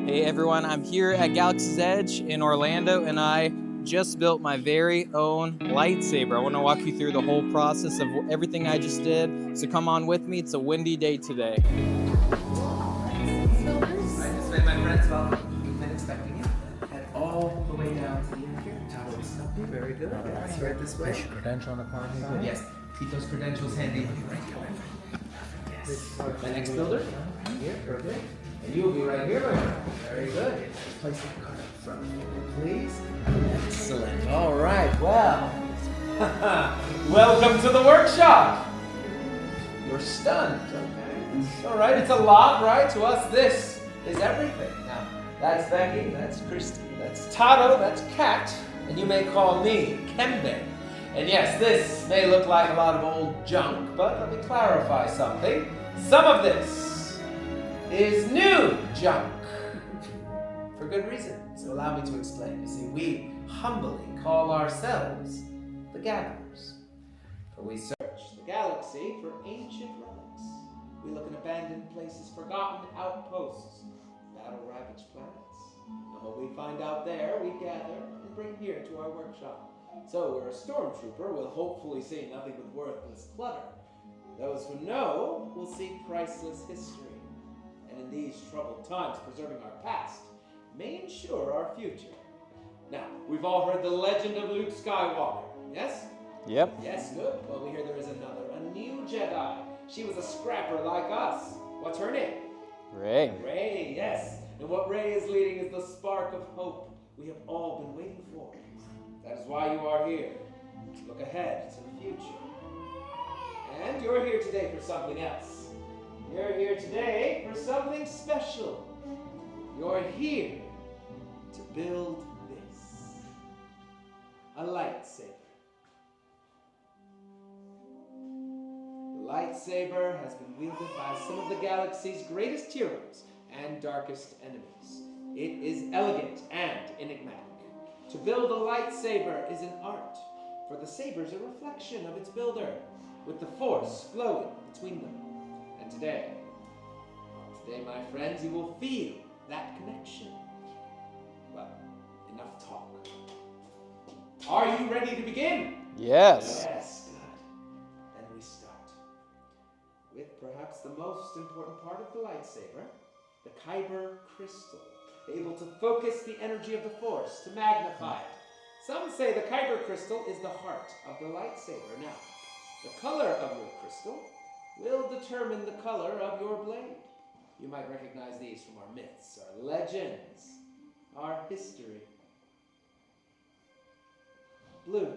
Hey everyone, I'm here at Galaxy's Edge in Orlando and I just built my very own lightsaber. I want to walk you through the whole process of everything I just did. So come on with me, it's a windy day today. I just made my friends welcome. We've been expecting you. Head all the way down to the end here. Towel stuffy, very good. Yes, right this way. Credential on the card. Yes, keep those credentials handy. Yes. My next builder. Here, perfect. And you'll be right here, my friend. Very good. Place the card up front, please. Excellent. All right, well. Welcome to the workshop. You're stunned. Okay. All right, it's a lot, right? To us, this is everything. Now, that's Becky, that's Christy, that's Tato, that's Kat, and you may call me Kembe. And yes, this may look like a lot of old junk, but let me clarify something. Some of this is new junk. For good reason. So allow me to explain. You see, we humbly call ourselves the Gatherers. For we search the galaxy for ancient relics. We look in abandoned places, forgotten outposts, battle-ravaged planets. And what we find out there, we gather and bring here to our workshop. So where a stormtrooper will hopefully see nothing but worthless clutter. Those who know will see priceless history. And in these troubled times, preserving our past may ensure our future. Now, we've all heard the legend of Luke Skywalker, yes? Yep. Yes, good. Well, we hear there is another, a new Jedi. She was a scrapper like us. What's her name? Rey. Rey, yes. And what Rey is leading is the spark of hope we have all been waiting for. That is why you are here, to look ahead to the future. And you're here today for something else. You're here today for something special. You're here to build this. A lightsaber. The lightsaber has been wielded by some of the galaxy's greatest heroes and darkest enemies. It is elegant and enigmatic. To build a lightsaber is an art, for the saber is a reflection of its builder, with the force flowing between them. And today, my friends, you will feel that connection. But enough talk. Are you ready to begin? Yes. Yes, good. Then we start with perhaps the most important part of the lightsaber, the kyber crystal, able to focus the energy of the force, to magnify it. Some say the kyber crystal is the heart of the lightsaber. Now, the color of your crystal will determine the color of your blade. You might recognize these from our myths, our legends, our history. Blue.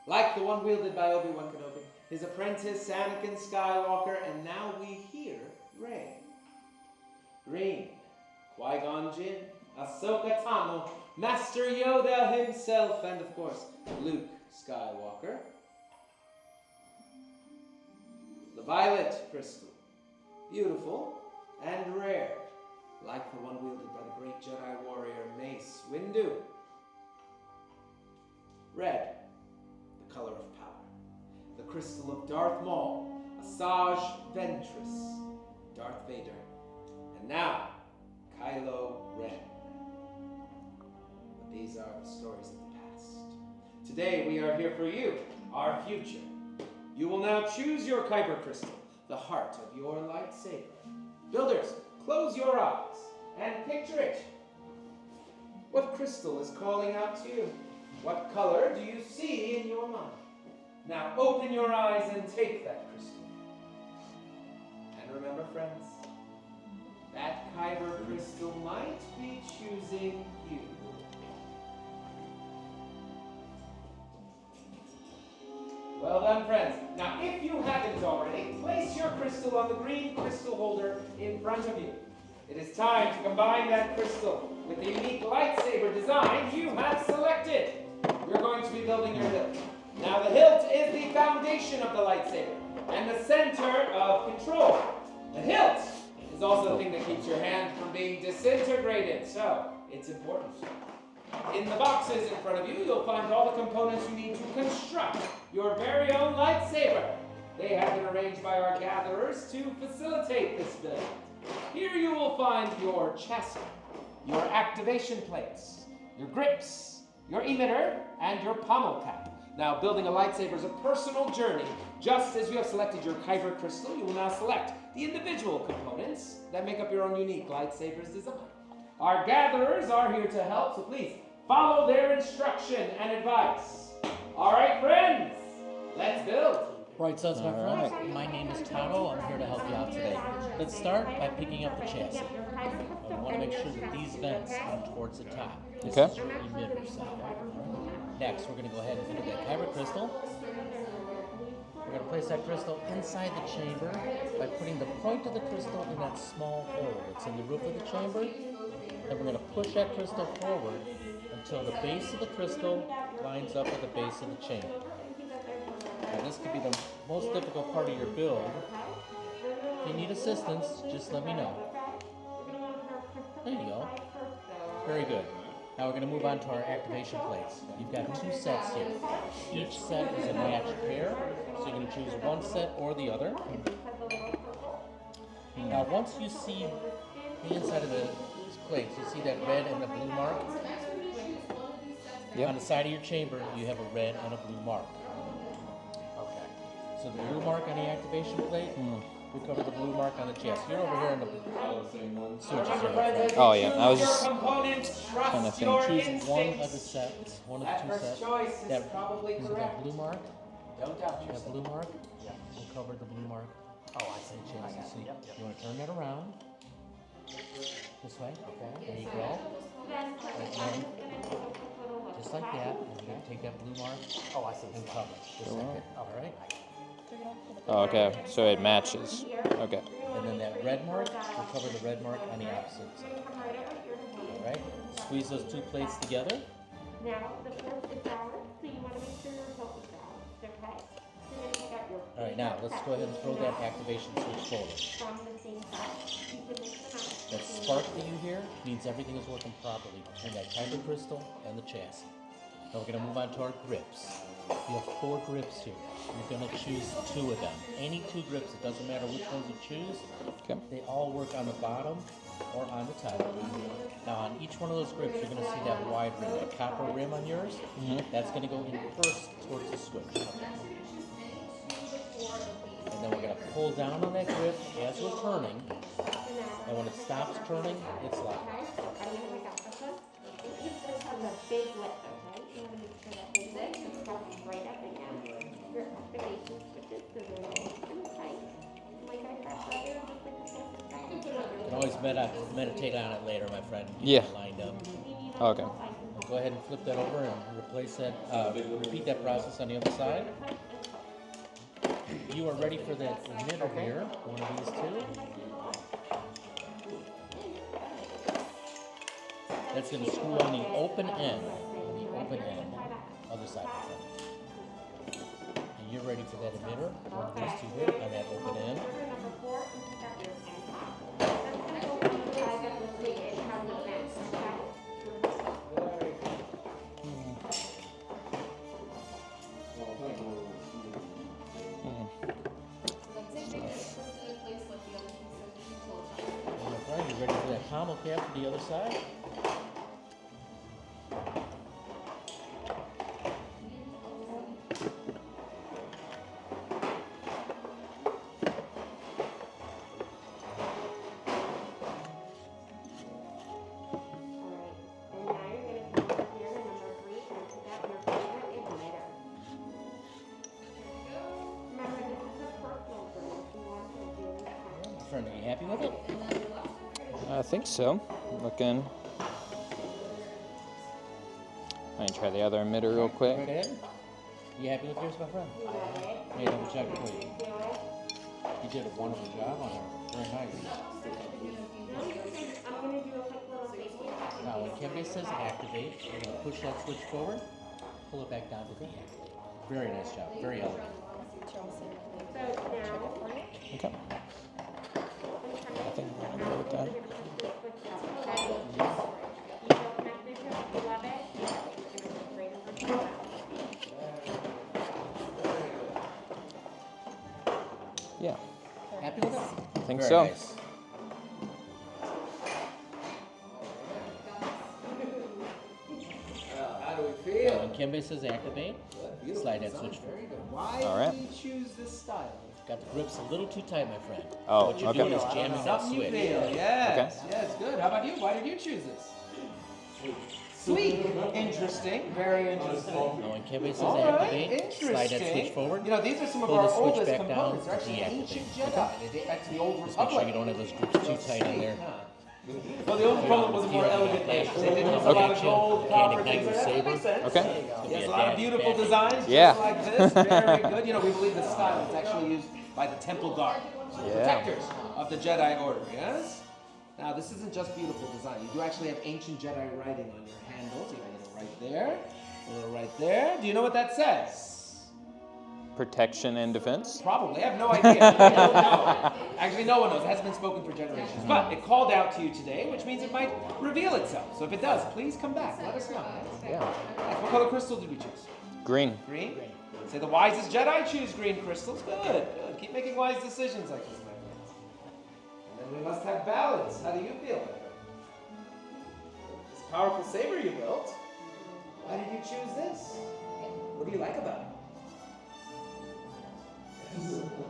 Like the one wielded by Obi-Wan Kenobi, his apprentice Anakin Skywalker, and now we hear Rey. Green. Qui-Gon Jinn, Ahsoka Tano, Master Yoda himself, and of course, Luke Skywalker. The violet crystal, beautiful and rare, like the one wielded by the great Jedi warrior Mace Windu. Red, the color of power, the crystal of Darth Maul, Asajj Ventress, Darth Vader, and now Kylo Ren. But these are the stories of the past. Today we are here for you, our future. You will now choose your kyber crystal, the heart of your lightsaber. Builders, close your eyes and picture it. What crystal is calling out to you? What color do you see in your mind? Now open your eyes and take that crystal. And remember, friends, that kyber crystal might be choosing you. Well done, friends. Now, if you haven't already, place your crystal on the green crystal holder in front of you. It is time to combine that crystal with the unique lightsaber design you have selected. You're going to be building your hilt. Now, the hilt is the foundation of the lightsaber and the center of control. The hilt is also the thing that keeps your hand from being disintegrated, so it's important. In the boxes in front of you, you'll find all the components you need to construct your very own lightsaber. They have been arranged by our gatherers to facilitate this build. Here Here you will find your chassis, your activation plates, your grips, your emitter, and your pommel cap. Now, building a lightsaber is a personal journey. Just as you have selected your kyber crystal, you will now select the individual components that make up your own unique lightsaber's design. Our gatherers are here to help, so please follow their instruction and advice. All right, friends, let's build. Right, so it's my friend. My name is Tato. I'm here to help you out today. Let's start by picking up the chassis. We want to make sure that these vents come towards the top. This is your emitter side. Next, we're going to go ahead and enter that kyber crystal. We're going to place that crystal inside the chamber by putting the point of the crystal in that small hole that's in the roof of the chamber. And we're going to push that crystal forward until the base of the crystal lines up with the base of the chamber. Now, this could be the most difficult part of your build. If you need assistance, just let me know. There you go. Very good. Now we're going to move on to our activation plates. You've got 2 sets here. Each set is a matched pair, so you're going to choose one set or the other. Now once you see the inside of the plates, you see that red and the blue mark? Yep. On the side of your chamber, you have a red and a blue mark. Okay. So the blue mark on the activation plate, we cover the blue mark on the chassis. You're over here in the switches here. Oh yeah, I was just trying to think. Choose one of the sets, one of the 2 sets. That blue mark. That blue mark. We'll cover the blue mark. Oh, I see. Chassis. See, you want to turn that around. This way. Okay. There you go. Right, just like that. And you're going to take that blue mark. Oh, I see. And cover it. Just like that. All right. Oh, okay, so it matches. Okay. And then that red mark, we'll cover the red mark on the opposite side. All right. Squeeze those 2 plates together. Now, the first is balanced, so you want to make sure your hilt is balanced, okay? So then you got your All right, now let's go ahead and throw that activation switch forward. from the same side. You can mix them out. That spark that you hear means everything is working properly between that kyber crystal and the chassis. Now we're going to move on to our grips. You have 4 grips here. You're going to choose 2 of them. Any 2 grips, it doesn't matter which ones you choose. Okay. They all work on the bottom or on the top. Now on each one of those grips, you're going to see that wide rim, that copper rim on yours. That's going to go in first towards the switch. And then we're going to pull down on that grip as we're turning. And when it stops turning, it's locked. I'm going to make out the hook. Each of this has a big lip, okay? You want to make sure that big lip is going right up and down. Your activation switches, so they're nice and tight. Like I said earlier, just like the focus back. You can always meditate on it later, my friend. Yeah. Get it lined up. Okay. Go ahead and flip that over and replace that. Repeat that process on the other side. You are ready for that emitter here. One of these 2. That's going to screw on the open end. Other side of the front. And you're ready for that emitter. One of these 2 here on that open end. You ready for that pommel cap to the other side? Friend, are you happy with it? I think so. Looking. Let me try the other emitter real quick. Right ahead. You happy with yours, my friend? Hey, double check it for you. You did a wonderful job on it. Very nice. Now, when Kevin says activate, you're going to push that switch forward, pull it back down to deactivate. Very nice job. Very elegant. Okay. I think I'm gonna go with that. Yeah. Happy with it? I think Very so. Nice. Kimbe says activate, Beautiful slide that design. switch Very forward. good. Why All right. did you choose this style? Got the grips a little too tight, my friend. Oh, what you're okay. doing is jamming that Something you switch. feel. Yes. Yes, good. How about you? Why did you choose this? Sleek. Interesting. Very interesting. Now when Kimbe says All right, activate, slide that switch interesting. forward. You know, these are some of Pull the our switch oldest back down components. to They're actually deactivate. ancient Jedi. They date back to the Old Just make sure Republic. you don't have those grips too tight on there. Well, the Old Republic was a more elegant age. They didn't have a lot of gold, Can't copper, ignite things your like that. That saber. makes sense. Okay. Yes, a lot of beautiful designs Yeah. just like this. Very good. You know, we believe this style is actually used by the Temple Guard, protectors of the Jedi Order, yes? Now, this isn't just beautiful design. You do actually have ancient Jedi writing on your handles. You have a little right there, a little right there. Do you know what that says? Protection and defense. Probably. I have no idea. I don't know. Actually, no one knows. It hasn't been spoken for generations. But it called out to you today, which means it might reveal itself. So if it does, please come back. Let us know. Yeah. What color crystal did we choose? Green. Green? Say the wisest Jedi choose green crystals. Good, good. Keep making wise decisions like this, my friends. And then we must have balance. How do you feel, my friend? This powerful saber you built. Why did you choose this? What do you like about it?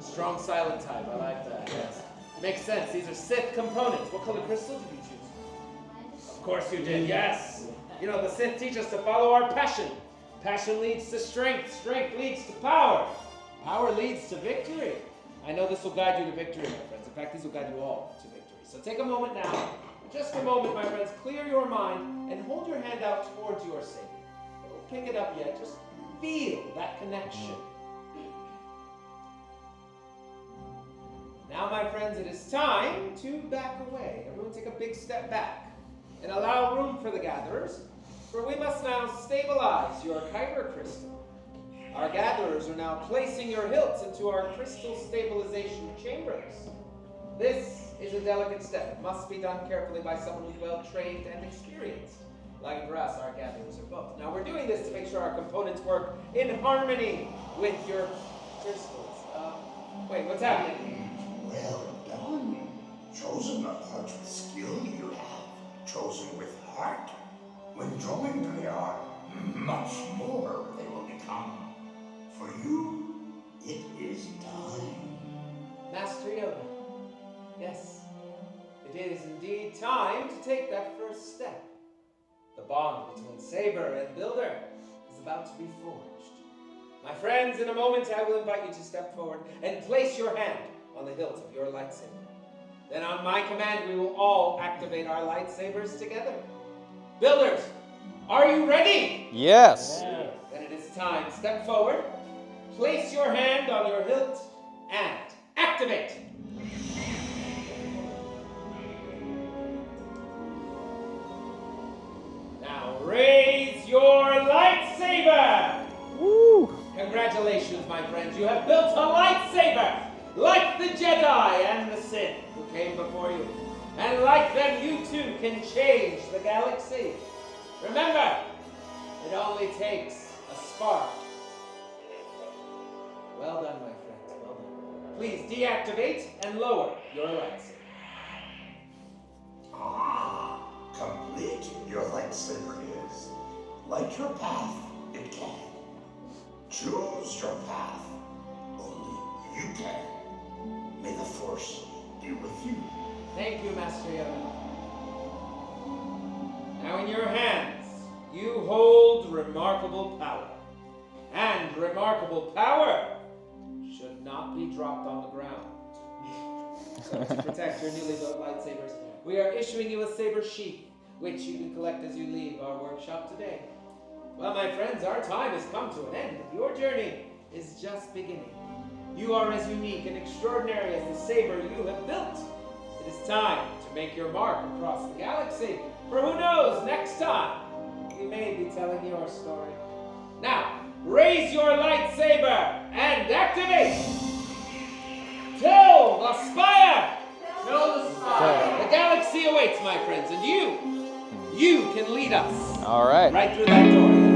Strong silent type. I like that. Yes. Makes sense. These are Sith components. What color crystal did you choose? Of course you did. Yes. You know, the Sith teach us to follow our passion. Passion leads to strength. Strength leads to power. Power leads to victory. I know this will guide you to victory, my friends. In fact, these will guide you all to victory. So take a moment now. Just a moment, my friends. Clear your mind and hold your hand out towards your Savior. Don't pick it up yet. Just feel that connection. Now, my friends, it is time to back away. Everyone take a big step back and allow room for the gatherers, for we must now stabilize your kyber crystal. Our gatherers are now placing your hilts into our crystal stabilization chambers. This is a delicate step. It must be done carefully by someone who's well trained and experienced. Lucky for us, our gatherers are both. Now, we're doing this to make sure our components work in harmony with your crystals. Wait, what's happening? Well done. Chosen apart with skill you have. Chosen with heart. When joined they are, much more they will become. For you, it is time. Master Yoda. Yes, it is indeed time to take that first step. The bond between Saber and Builder is about to be forged. My friends, in a moment I will invite you to step forward and place your hand on the hilt of your lightsaber. Then on my command, we will all activate our lightsabers together. Builders, are you ready? Yes. Then it is time. Step forward, place your hand on your hilt, and activate. Now raise your lightsaber. Woo. Congratulations, my friends. You have built a lightsaber. Like the Jedi and the Sith who came before you. And like them, you too can change the galaxy. Remember, it only takes a spark. Well done, my friends. Well done. Please deactivate and lower your lightsaber. Ah, complete your lightsaber is. Light your path, it can. Choose your path, only you can. May the Force be with you. Thank you, Master Yoda. Now in your hands, you hold remarkable power. And remarkable power should not be dropped on the ground. So to protect your newly built lightsabers, we are issuing you a saber sheath, which you can collect as you leave our workshop today. Well, my friends, our time has come to an end. Your journey is just beginning. You are as unique and extraordinary as the saber you have built. It is time to make your mark across the galaxy. For who knows, next time, we may be telling your story. Now, raise your lightsaber and activate! Till the spire! Till the spire! The galaxy awaits, my friends, and you can lead us All right. right through that door.